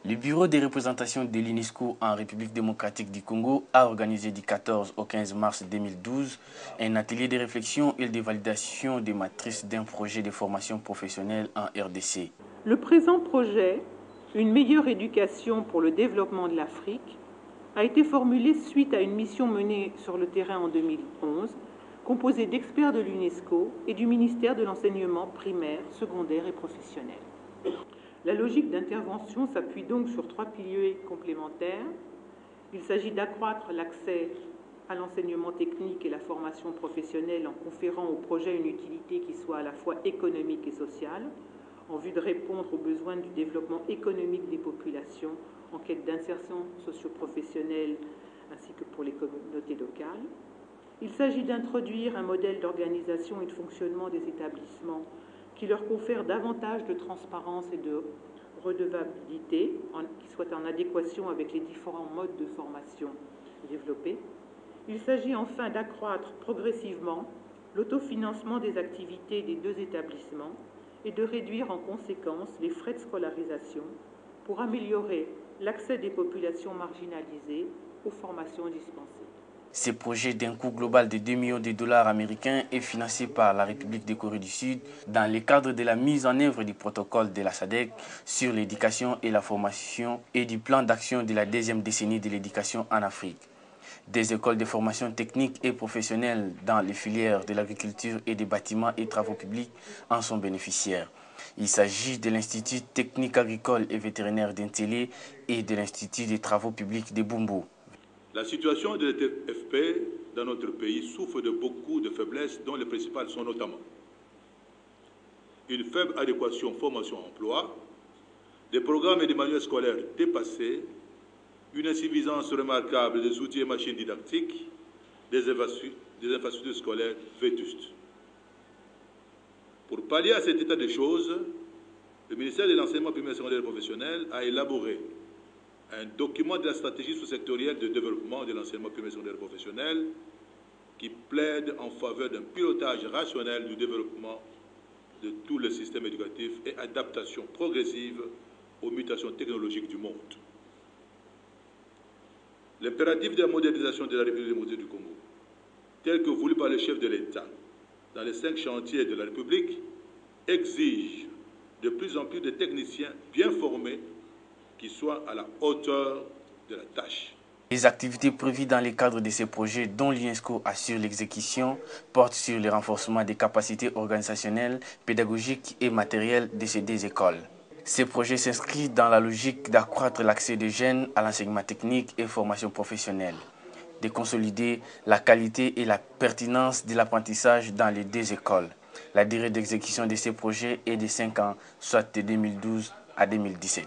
Le bureau des représentations de l'UNESCO en République démocratique du Congo a organisé du 14 au 15 mars 2012 un atelier de réflexion et de validation des matrices d'un projet de formation professionnelle en RDC. Le présent projet, une meilleure éducation pour le développement de l'Afrique, a été formulé suite à une mission menée sur le terrain en 2011, composée d'experts de l'UNESCO et du ministère de l'enseignement primaire, secondaire et professionnel. La logique d'intervention s'appuie donc sur 3 piliers complémentaires. Il s'agit d'accroître l'accès à l'enseignement technique et la formation professionnelle en conférant au projet une utilité qui soit à la fois économique et sociale, en vue de répondre aux besoins du développement économique des populations en quête d'insertion socio-professionnelle ainsi que pour les communautés locales. Il s'agit d'introduire un modèle d'organisation et de fonctionnement des établissements qui leur confère davantage de transparence et de redevabilité, qui soit en adéquation avec les différents modes de formation développés. Il s'agit enfin d'accroître progressivement l'autofinancement des activités des 2 établissements et de réduire en conséquence les frais de scolarisation pour améliorer l'accès des populations marginalisées aux formations dispensées. Ce projet d'un coût global de 2 millions de dollars américains est financé par la République de Corée du Sud dans le cadre de la mise en œuvre du protocole de la SADC sur l'éducation et la formation et du plan d'action de la 2e décennie de l'éducation en Afrique. Des écoles de formation technique et professionnelle dans les filières de l'agriculture et des bâtiments et travaux publics en sont bénéficiaires. Il s'agit de l'Institut technique agricole et vétérinaire d'Intélé et de l'Institut des travaux publics de Bumbu. La situation de l'ETFP dans notre pays souffre de beaucoup de faiblesses, dont les principales sont notamment une faible adéquation formation-emploi, des programmes et des manuels scolaires dépassés, une insuffisance remarquable des outils et machines didactiques, des infrastructures scolaires vétustes. Pour pallier à cet état de choses, le ministère de l'Enseignement primaire, secondaire et professionnel a élaboré un document de la stratégie sous-sectorielle de développement de l'enseignement primaire, secondaire et professionnel qui plaide en faveur d'un pilotage rationnel du développement de tout le système éducatif et adaptation progressive aux mutations technologiques du monde. L'impératif de la modernisation de la République démocratique du Congo, tel que voulu par le chef de l'État dans les 5 chantiers de la République, exige de plus en plus de techniciens bien formés qui soient à la hauteur de la tâche. Les activités prévues dans le cadre de ces projets dont l'UNESCO assure l'exécution portent sur le renforcement des capacités organisationnelles, pédagogiques et matérielles de ces 2 écoles. Ces projets s'inscrivent dans la logique d'accroître l'accès des jeunes à l'enseignement technique et formation professionnelle, de consolider la qualité et la pertinence de l'apprentissage dans les 2 écoles. La durée d'exécution de ces projets est de 5 ans, soit de 2012 à 2017.